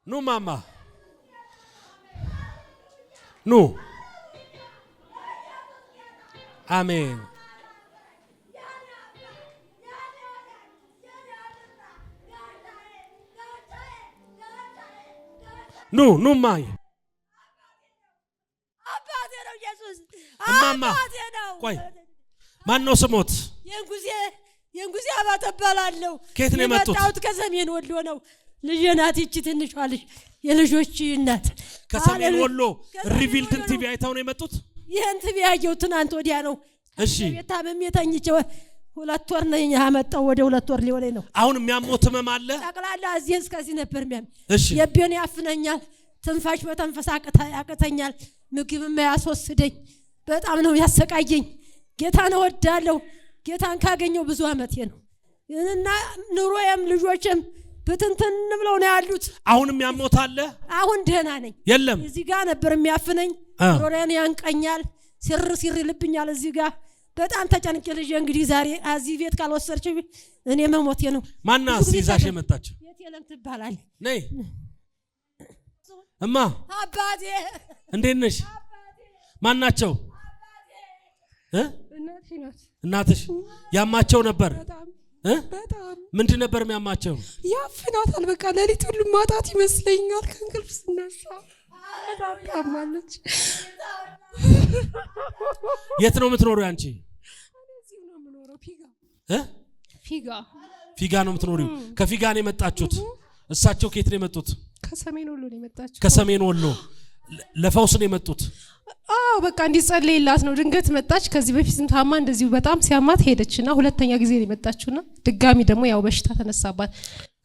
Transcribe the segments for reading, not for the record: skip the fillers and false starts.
ኑ ማማ ኑ አሜን ኑ ማይ አባቴ ነው ኢየሱስ እማማ አባቴ ነው ቆይ ማን ነው ስሞት የንጉሴ አባተ እባላለሁ ከየት ነው የመጡት የመጣሁት ከሰሜን ወሎ ነው ልጄ ናት ይቺ ትንሿ ልጅ የልጆች እናት ከሰሜን ወሎ ሪቪልድን ቲቪ አይታው ነው የመጡት ይሄን ቲቪ ያየው ትናንት ወዲያ ነው እሺ ቤታም የተኝቼ 2 ወር ነኝ ያመጣው ወደ 2 ወር ሊሆነኝ ነው አሁን የሚያሞት ህመም አለ ጠቅላላ እዚህ እስከዚህ ነበር የሚያም እሺ የቤን ያፍነኛል ትንፋሽ በተንፈስ ያቅተኛል ምግብም ያስወስደኝ በጣም ነው ያሰቃየኝ ጌታን እወዳለሁ ጌታን ካገኘው ብዙ አመቴ ነው እና ኑሮዬም ልጆችም በትንትን ብለው ነው ያሉት አሁንም ያሞት አለ አሁን ደህና ነኝ የለም እዚህ ጋር ነበር የሚያፍነኝ ኑሮዬን ያንቀኛል ሲር ይልብኛል እዚህ ጋር በጣም ተጨንቄ ልጅ እንግዲህ ዛሬ እዚህ ቤት ካልወሰድሽ እኔ መሞቴ ነው ማናስ ይዛሽ የመጣች የለም ትባላል ነይ እማ አባቴ እንዴት ነሽ ማናቸው እናትሽ ያማቸው ነበር በጣም ምንድን ነበር የሚያማቸው ያፍናታል በቃ ለሊት ሁሉ ማጣት ይመስለኛል ከእንቅልፍ ስነሳ ታማለች የት ነው የምትኖሪው አንቺ እዚህ ነው የምኖረው ፊጋ ነው የምትኖሪው ከፊጋ ነው የመጣችሁት እሳቸው ከየት ነው የመጡት ከሰሜን ወሎ ነው የመጣችው ከሰሜን ወሎ ለፈውስ ነው የመጡት አዎ በቃ እንዲጸልይላት ነው ድንገት መጣች ከዚህ በፊትም ታማ እንደዚሁ በጣም ሲያማት ሄደችና ሁለተኛ ጊዜ ነው የመጣችውና ድጋሚ ደግሞ ያው በሽታ ተነሳባት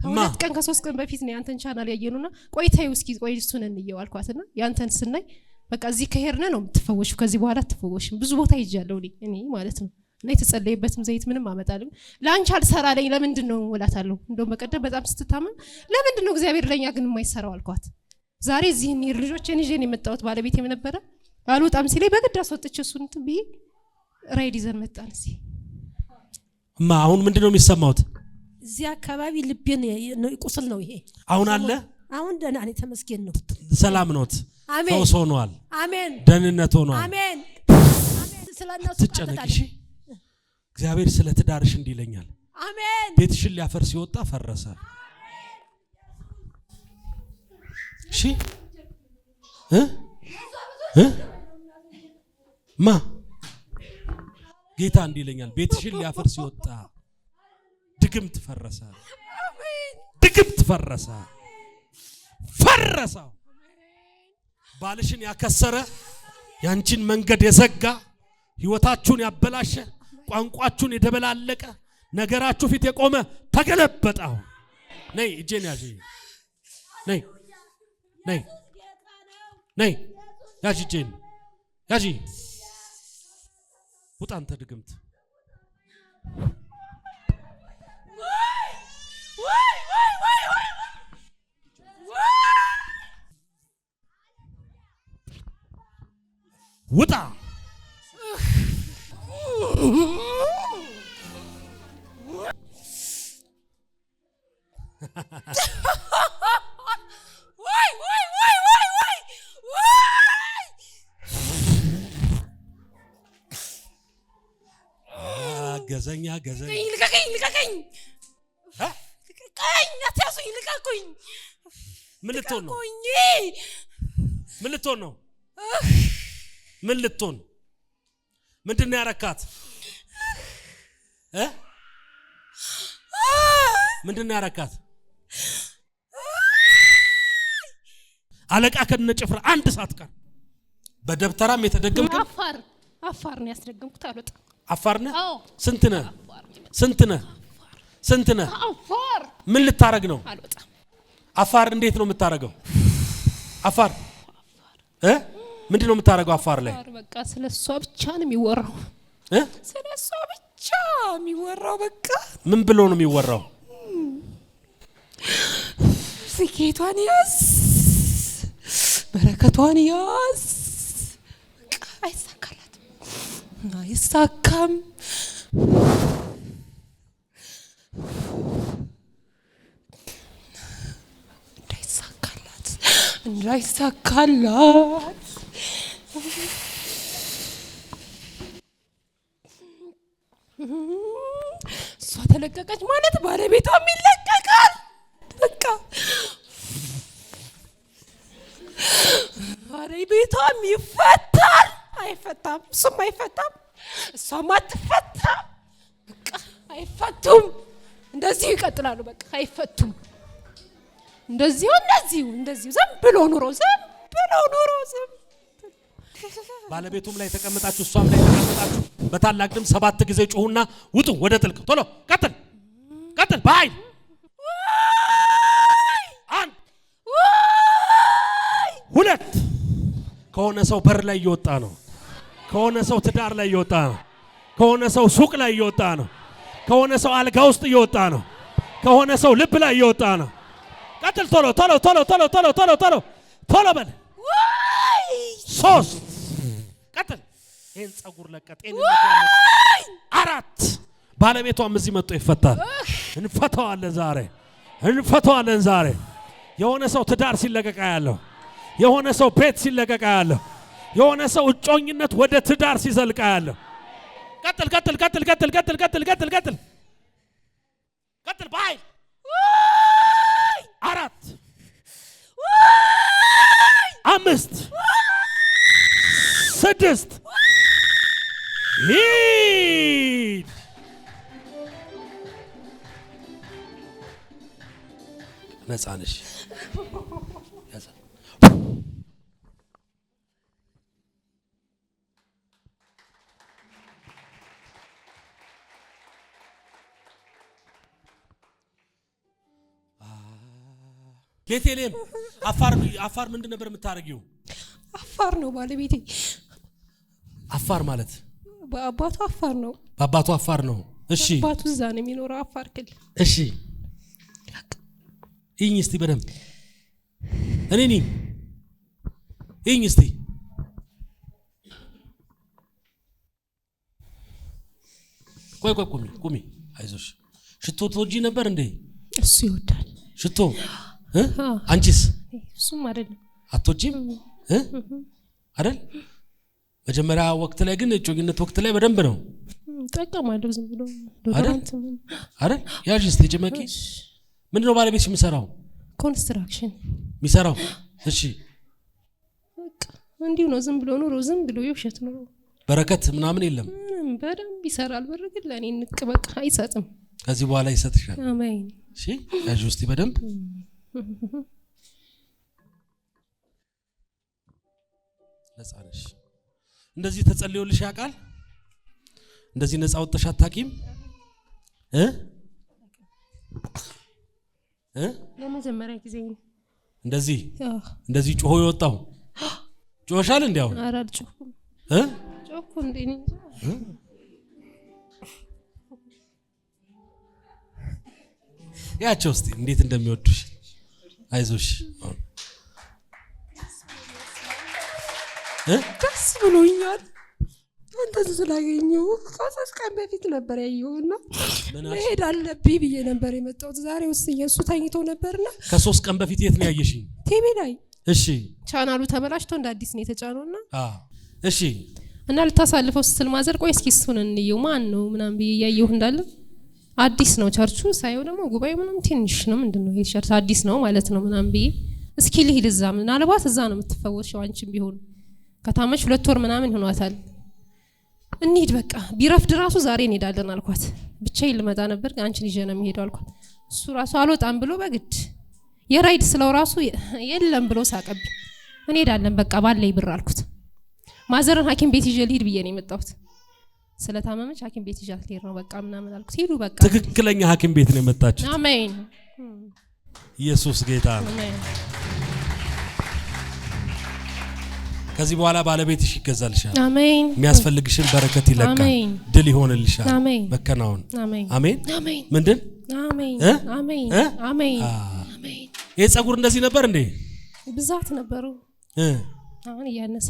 ሁለት ቀን ከ3 ቀን በፊት ነው ያንተን ቻናል ያየኑና ቆይታዩ እስኪ ቆይ እሱን እንየው አልኳትና ያንተን ስናይ በቃ እዚህ ከሄርነ ነው የምትፈወሹ ከዚህ በኋላ አትፈወሽም ብዙ ቦታ ይጃለው እኔ ማለት ነው እና የተጸለየበትም ዘይት ምንም አመጣልኝ ላንቺ አልሰራለኝ ለምንድነው ወላታለሁ እንደው በቀደም በጣም ስትታመም ለምንድነው እግዚአብሔር ለኛ ግን የማይሰራው አልኳት ዛሬ እዚህ ኒር ልጆችን ይዤ ነው የመጣሁት ባለቤቴም ነበር አልወጣም ሲለኝ በግድ አስወጥቼ እሱን ትቢ ራይድ ይዘን መጣን እዚህ እማ አሁን ምንድነው የሚሰማውት እዚህ አካባቢ ልቤን ቁስል ነው ይሄ አሁን አለ አሁን ደህና ነኝ ተመስገን ነው ሰላም ነዎት አሜን ፈውስ ሆኗል አሜን ደህንነት ሆኗል አሜን ስለነሱ ተጨነቅሽ እግዚአብሔር ስለ ትዳርሽ እንዲለኛል አሜን ቤትሽን ሊያፈርስ ሲወጣ ፈረሰ እሺ ማ ጌታ እንዲለኛል ቤትሽን ሊያፈርስ ሲወጣ ድግምት ፈረሰ ድግምት ፈረሰ ባልሽን ያከሰረ ያንቺን መንገድ የዘጋ ህይወታችሁን ያበላሸ ቋንቋችሁን የደበላለቀ ነገራችሁ ፊት የቆመ ተገለበጠው ነይ እጄን ያዢ ነይ ያዢ እጄን ያዢ ውጣ አንተ ድግምት ውጣ ገዘኛ ልቀቀኝ አትያዙኝ ልቀቁኝ ምን ልትሆን ነው ምንድን ነው ያረካት ምንድን ነው ያረካት አለቃ ከነጭፍራ አንድ ሰዓት ቀን በደብተራም የተደገምከ አፋር ነው ያስደገምኩት አልወጣ አፋር ነህ ስንት ነህ አፋር ምን ልታረግ ነው አልወጣ አፋር እንዴት ነው የምታረገው አፋር ምንድነው የምታረገው አፋር ላይ በቃ ስለሷ ብቻ ነው የሚወራው ስለሷ ብቻ የሚወራው በቃ ምን ብሎ ነው የሚወራው ስኬቷን ያዝ በረከቷን ያዝ በቃ አይሳካም እንዳይሳካላት እንዳይሳካላት እሷ ተለቀቀች ማለት ባለቤቷም ይለቀቃል። በቃ ባለቤቷም ይፈታል። አይፈታም፣ እሱም አይፈታም፣ እሷም አትፈታም። በቃ አይፈቱም። እንደዚሁ ይቀጥላሉ። በቃ አይፈቱም። እንደዚሁ ዝም ብሎ ኑሮ ባለቤቱም ላይ ተቀመጣችሁ እሷም ላይ ተቀመጣችሁ በታላቅ ድምፅ 7 ጊዜ ጩሁና ውጡ ወደ ጥልቅ። ቶሎ ቀጥል በኃይል አንድ ሁለት። ከሆነ ሰው በር ላይ እየወጣ ነው። ከሆነ ሰው ትዳር ላይ እየወጣ ነው። ከሆነ ሰው ሱቅ ላይ እየወጣ ነው። ከሆነ ሰው አልጋ ውስጥ እየወጣ ነው። ከሆነ ሰው ልብ ላይ እየወጣ ነው። ቀጥል ቶሎ በል 3 ቀጥል። ይሄን ጸጉር ለቀጥ ጤንነት ያለ 4 ባለቤቷም እዚህ መጥቶ ይፈታል። እንፈታዋለን ዛሬ። የሆነ ሰው ትዳር ሲለቀቃ ያለው፣ የሆነ ሰው ቤት ሲለቀቃ ያለው፣ የሆነ ሰው እጮኝነት ወደ ትዳር ሲዘልቃ ያለው። ቀጥል በኃይል 4 5 6 ሂድ። ነፃ ነሽ። ቤቴሌም አፋር ምንድን ነበር የምታረጊው? አፋር ነው ባለቤቴ። አፋር ማለት በአባቱ አፋር ነው። በአባቱ አፋር ነው። እሺ አባቱ እዛ ነው የሚኖረው አፋር ክልል። እሺ ይኝ እስቲ በደም እኔ ነኝ። ይኝ እስቲ ቆይ ቁሚ አይዞሽ። ሽቶ ትወጂ ነበር እንዴ? እሱ ይወዳል ሽቶ። አንቺስ? እሱም አይደለም። አትወጂም አይደል? መጀመሪያ ወቅት ላይ ግን እጮኝነት ወቅት ላይ በደንብ ነው ጠቀማለሁ። ዝም ብሎ አይደል? ያዥ እስቲ ጭመቂ። ምንድነው ባለቤትሽ የሚሰራው? ኮንስትራክሽን የሚሰራው። እሺ በቃ እንዲሁ ነው። ዝም ብሎ ኑሮ ዝም ብሎ የውሸት ኑሮ። በረከት ምናምን የለም። በደንብ ይሰራል። በረከት ለኔ ንቅ በቃ አይሰጥም። ከዚህ በኋላ ይሰጥሻል። አሜን። እሺ ያዥ እስቲ በደንብ ነፃ ነሽ። እንደዚህ ተጸልዮልሽ ያውቃል? እንደዚህ ነፃ ወጥተሽ አታውቂም? ለመጀመሪያ ጊዜ እንደዚህ ጮሆ የወጣው ጮሻል እንዴ? አሁን ኧረ አልጮኩም። ጮኩ እንዴ? ያቸው እስቲ እንዴት እንደሚወዱሽ። አይዞሽ ደስ ብሎኛል። አንተን ስላገኘሁ ከ3 ቀን በፊት ነበር ያየሁና መሄድ አለብኝ ብዬ ነበር የመጣሁት። ዛሬ ውስጥ እሱ ተኝቶ ነበርና ከ3 ቀን በፊት የት ነው ያየሽኝ? ቲቪ ላይ። እሺ ቻናሉ ተበላሽቶ እንደ አዲስ ነው የተጫነውና እሺ እና ልታሳልፈው ስትል ማዘር ቆይ እስኪ እሱን እንየው ማን ነው ምናምን ብዬ ያየሁ እንዳለ አዲስ ነው ቸርቹ። ሳይው ደግሞ ጉባኤው ምንም ትንሽ ነው። ምንድነው ይሄ ቸርች አዲስ ነው ማለት ነው ምናምን ብዬ እስኪ ልሂድ እዛ ምናልባት እዛ ነው የምትፈወሽው አንቺም ቢሆን ከታመሽ 2 ወር ምናምን ሆኗታል። እንሂድ በቃ ቢረፍድ ራሱ ዛሬ እንሄዳለን አልኳት። ብቻዬን ልመጣ ነበር አንቺን ይዤ ነው የምሄደው አልኳት። እሱ ራሱ አልወጣም ብሎ በግድ የራይድ ስለው ራሱ የለም ብሎ ሳቀብኝ። እንሄዳለን በቃ ባለኝ ብር አልኩት። ማዘርን ሐኪም ቤት ይዤ ልሂድ ብዬ ነው የመጣሁት። ስለታመመች ሐኪም ቤት ይዣት ልሄድ ነው በቃ ምናምን አልኩት። ሂዱ በቃ። ትክክለኛ ሐኪም ቤት ነው የመጣችው። አሜን። ኢየሱስ ጌታ ነው። አሜን። ከዚህ በኋላ ባለቤትሽ ይገዛልሻል። አሜን። የሚያስፈልግሽን በረከት ይለቃል። አሜን። ድል ይሆንልሻል። አሜን። መከናወን። አሜን። አሜን። አሜን። ምንድን? አሜን። አሜን። አሜን። አሜን። ይሄ ጸጉር እንደዚህ ነበር እንዴ? ብዛት ነበሩ። አሁን እያነሰ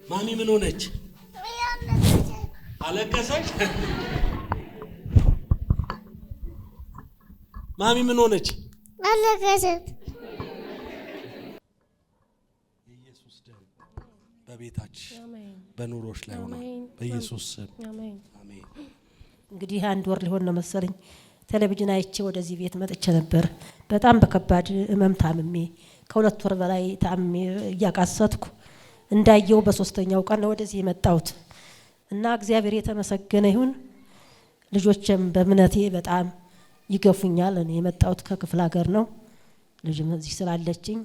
ማሚ ምን ሆነች? አለቀሰች? ማሚ ምን ሆነች? አለቀሰት። ኢየሱስ ደም በቤታችን በኑሮሽ ላይ ሆነ በኢየሱስ ስም አሜን። እንግዲህ 1 ወር ሊሆን ነው መሰለኝ ቴሌቪዥን አይቼ ወደዚህ ቤት መጥቼ ነበር። በጣም በከባድ ህመም ታምሜ ከ2 ወር በላይ ታምሜ እያቃሰትኩ እንዳየው በ3ኛው ቀን ነው ወደዚህ የመጣሁት እና እግዚአብሔር የተመሰገነ ይሁን። ልጆችም በእምነቴ በጣም ይገፉኛል። እኔ የመጣሁት ከክፍለ ሀገር ነው። ልጅም እዚህ ስላለችኝ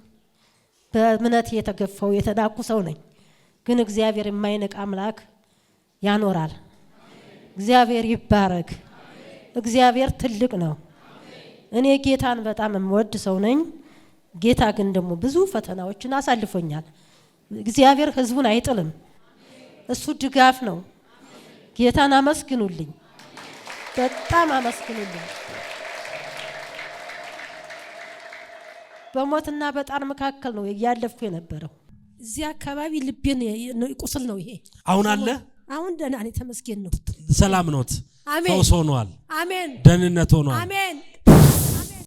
በእምነቴ የተገፋው የተናቁ ሰው ነኝ። ግን እግዚአብሔር የማይነቅ አምላክ ያኖራል። እግዚአብሔር ይባረክ። እግዚአብሔር ትልቅ ነው። እኔ ጌታን በጣም የምወድ ሰው ነኝ። ጌታ ግን ደግሞ ብዙ ፈተናዎችን አሳልፎኛል። እግዚአብሔር ህዝቡን አይጥልም። እሱ ድጋፍ ነው። ጌታን አመስግኑልኝ፣ በጣም አመስግኑልኝ። በሞትና በጣር መካከል ነው ያለፍኩ የነበረው። እዚህ አካባቢ ልቤን ቁስል ነው ይሄ። አሁን አለ? አሁን ደህና ነኝ፣ ተመስገን ነው። ሰላም ኖት? አሜን። ፈውስ ሆኗል? አሜን። ደህንነት ሆኗል? አሜን።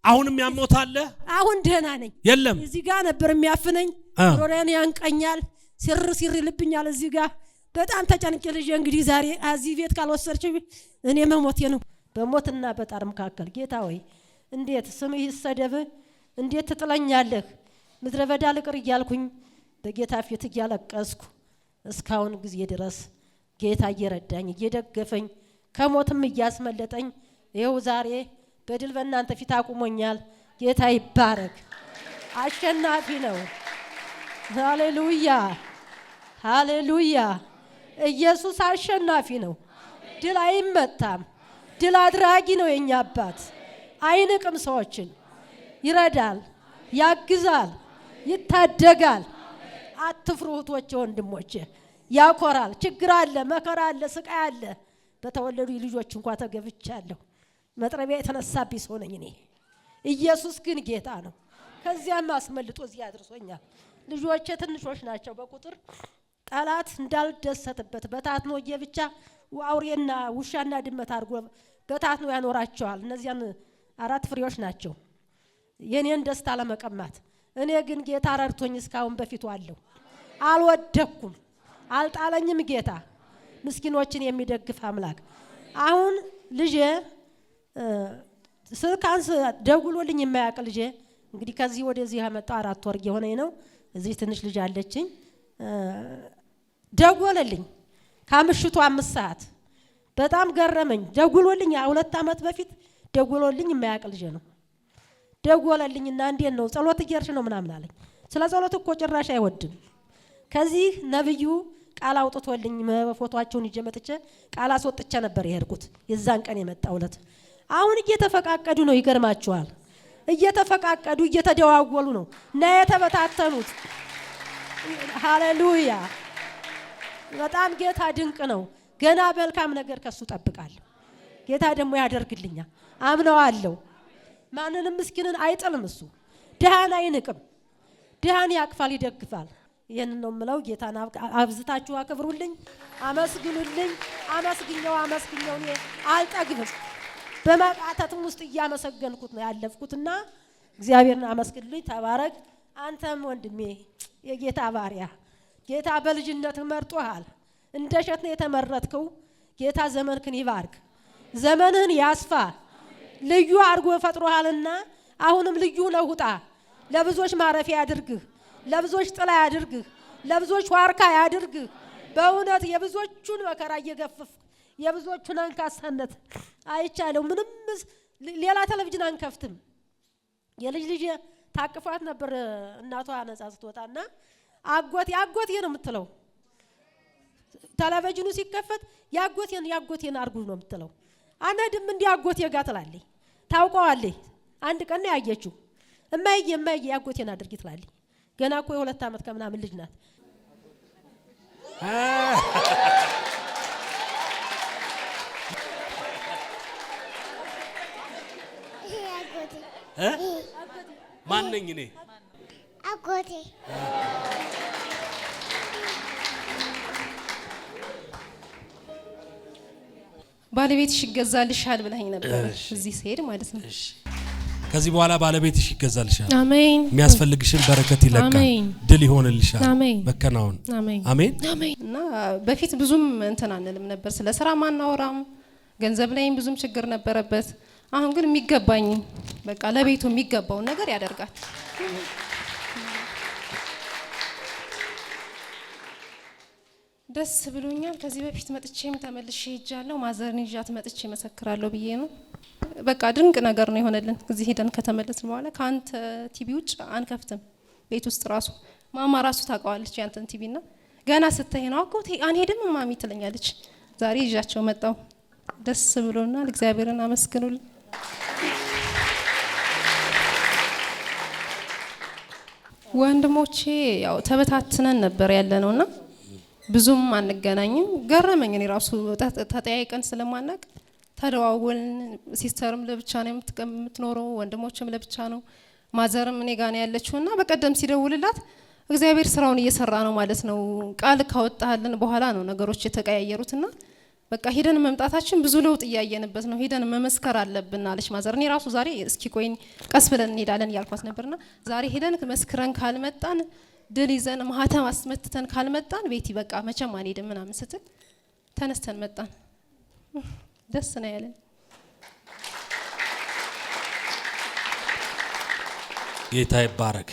አሁንም ያሞታል? አሁን ደህና ነኝ። የለም እዚህ ጋር ነበር የሚያፍነኝ፣ ሮሬን ያንቀኛል፣ ሲር ይልብኛል። እዚህ ጋር በጣም ተጨንቄ ልጅ እንግዲህ ዛሬ እዚህ ቤት ካልወሰድሽ እኔ መሞቴ ነው። በሞትና በጣር መካከል ጌታ ሆይ እንዴት ስምህ ይሰደብ፣ እንዴት ትጥለኛለህ? ምድረ በዳ ልቅር እያልኩኝ በጌታ ፊት እያለቀስኩ እስካሁን ጊዜ ድረስ ጌታ እየረዳኝ እየደገፈኝ ከሞትም እያስመለጠኝ ይኸው ዛሬ በድል በእናንተ ፊት አቁሞኛል። ጌታ ይባረክ። አሸናፊ ነው። ሃሌሉያ ሃሌሉያ። ኢየሱስ አሸናፊ ነው። ድል አይመታም። ድል አድራጊ ነው። የኛ አባት አይንቅም። ሰዎችን ይረዳል፣ ያግዛል፣ ይታደጋል። አትፍሩ እህቶቼ ወንድሞቼ። ያኮራል። ችግር አለ፣ መከራ አለ፣ ስቃይ አለ። በተወለዱ ልጆች እንኳን ተገብቻለሁ። መጥረቢያ የተነሳብኝ ሰው ነኝ እኔ። ኢየሱስ ግን ጌታ ነው። ከዚያም አስመልጦ እዚህ አድርሶኛል። ልጆቼ ትንሾች ናቸው በቁጥር ጠላት እንዳልደሰትበት በታትኖ ብቻ አውሬና ውሻና ድመት አድርጎ በታትኖ ያኖራቸዋል። እነዚያን 4 ፍሬዎች ናቸው የኔን ደስታ ለመቀማት። እኔ ግን ጌታ ረድቶኝ እስካሁን በፊቱ አለሁ። አልወደኩም፣ አልጣለኝም። ጌታ ምስኪኖችን የሚደግፍ አምላክ። አሁን ልጄ ስልካንስ ደውሎልኝ የማያውቅ ልጄ እንግዲህ ከዚህ ወደዚህ ያመጣው 4 ወር የሆነኝ ነው። እዚህ ትንሽ ልጅ አለችኝ። ደውሎልኝ ከምሽቱ 5 ሰዓት በጣም ገረመኝ። ደውሎልኝ 2 ዓመት በፊት ደውሎልኝ የማያውቅ ልጄ ነው። ደውሎልኝና እንዴት ነው ጸሎት እየርሽ ነው ምናምን አለኝ። ስለ ጸሎት እኮ ጭራሽ አይወድም። ከዚህ ነብዩ ቃል አውጥቶልኝ ፎቶአቸውን ይዤ መጥቼ ቃል አስወጥቼ ነበር የሄድኩት የዛን ቀን የመጣውለት። አሁን እየተፈቃቀዱ ነው። ይገርማቸዋል። እየተፈቃቀዱ እየተደዋወሉ ነው እና የተበታተኑት። ሃሌሉያ። በጣም ጌታ ድንቅ ነው። ገና መልካም ነገር ከሱ ጠብቃለሁ። ጌታ ደግሞ ያደርግልኛል። አምነዋለሁ። ማንንም ምስኪንን አይጥልም። እሱ ድሃን አይንቅም። ድሃን ያቅፋል፣ ይደግፋል። ይሄንን ነው የምለው። ጌታን አብዝታችሁ አክብሩልኝ፣ አመስግኑልኝ። አመስግኘው እኔ አልጠግብም። በመቃተትም ውስጥ እያመሰገንኩት ነው ያለፍኩትና እግዚአብሔርን አመስግኑልኝ። ተባረክ። አንተም ወንድሜ የጌታ ባሪያ፣ ጌታ በልጅነትህ መርጦሃል። እንደ እሸት ነው የተመረጥከው። ጌታ ዘመንህን ይባርክ፣ ዘመንህን ያስፋ። ልዩ አድርጎ ፈጥሮሃልና አሁንም ልዩ ነው። ውጣ። ለብዙዎች ማረፊያ ያድርግህ፣ ለብዙዎች ጥላ ያድርግህ፣ ለብዙዎች ዋርካ ያድርግህ። በእውነት የብዙዎቹን መከራ እየገፈፍ የብዙዎቹን አንካሳነት አይቻለሁ። ምንም ሌላ ቴሌቪዥን አንከፍትም። የልጅ ታቅፏት ነበር እናቷ ነጻ ስትወጣና አጎቴ ነው የምትለው። ቴሌቪዥኑ ሲከፈት ያጎቴን አርጉ ነው የምትለው። አነድም እንዲ አጎቴ ጋር ትላለች። ታውቀዋለች። አንድ ቀን ነው ያየችው። እማዬ ያጎቴን አድርጊ ትላለች። ገና እኮ የ2 ዓመት ከምናምን ልጅ ናት። ማን ነኝ እኔ? አጎቴ። ባለቤትሽ ይገዛልሻል ብለኸኝ ነበር እዚህ ስሄድ ማለት ነው። ከዚህ በኋላ ባለቤትሽ ይገዛልሻል። አሜን። የሚያስፈልግሽን በረከት ይለካል። አሜን። ድል ይሆንልሻል። አሜን። መከናወን። አሜን። አሜን። እና በፊት ብዙም እንትን አንልም ነበር፣ ስለ ስራ ማናወራም፣ ገንዘብ ላይም ብዙም ችግር ነበረበት። አሁን ግን የሚገባኝ በቃ ለቤቱ የሚገባውን ነገር ያደርጋል። ደስ ብሎኛል። ከዚህ በፊት መጥቼም ተመልሼ ሄጃለሁ። ማዘርን ይዣት መጥቼ መሰክራለሁ ብዬ ነው። በቃ ድንቅ ነገር ነው የሆነልን። እዚህ ሄደን ከተመለስን በኋላ ከአንተ ቲቪ ውጭ አንከፍትም። ቤት ውስጥ ራሱ ማማ ራሱ ታውቀዋለች ያንተን ቲቪና ገና ስታይ ነው አጎቴ አንሄድም ማሚ ትለኛለች። ዛሬ ይዣቸው መጣው። ደስ ብሎናል። እግዚአብሔርን አመስግኑልኝ። ወንድሞቼ ያው ተበታትነን ነበር ያለነውና ብዙም አንገናኝም። ገረመኝ። እኔ ራሱ ተጠያይቀን ስለማናቅ ተደዋወልን። ሲስተርም ለብቻ ነው የምትኖረው፣ ወንድሞችም ለብቻ ነው፣ ማዘርም እኔ ጋር ነው ያለችውና በቀደም ሲደውልላት እግዚአብሔር ስራውን እየሰራ ነው ማለት ነው። ቃል ካወጣልን በኋላ ነው ነገሮች የተቀያየሩትና በቃ ሄደን መምጣታችን ብዙ ለውጥ እያየንበት ነው። ሄደን መመስከር አለብን አለች ማዘር። እኔ ራሱ ዛሬ እስኪ ቆይኝ ቀስ ብለን እንሄዳለን ያልኳት ነበርና ዛሬ ሄደን መስክረን ካልመጣን ድል ይዘን ማህተም አስመትተን ካልመጣን ቤቲ በቃ መቼም አንሄድም ምናምን ስትል ተነስተን መጣን። ደስ ነው ያለን። ጌታ ይባረክ።